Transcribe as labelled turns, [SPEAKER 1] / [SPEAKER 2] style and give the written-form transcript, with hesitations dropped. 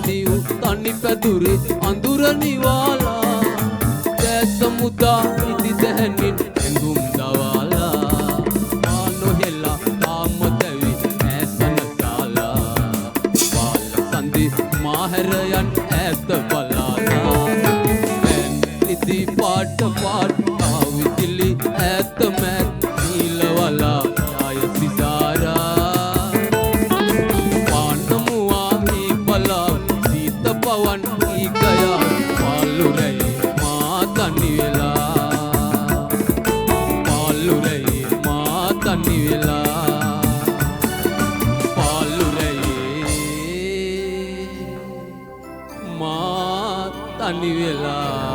[SPEAKER 1] වැනි වූ තනි පැදුරේ අඳුර නිවාලා දැස මුදා ඉදි දැහැනින් ඇඟුම් දවාලා මා නොහෙලා තාම දැවි ඇසන සාලා පාල සඳි මාහැර යන් ඈත බලාලා ඉදි පාට පාට ආවිතිලි ඈත මැත් නීලවලා යාය සිසාරා පානමුවා හි බලා සීත පවන් හි ගයා පාලු රැයි මා තනි වෙලා පාලු රැයි මා තනි වෙලා පාලු රැයි මා තනි වෙලා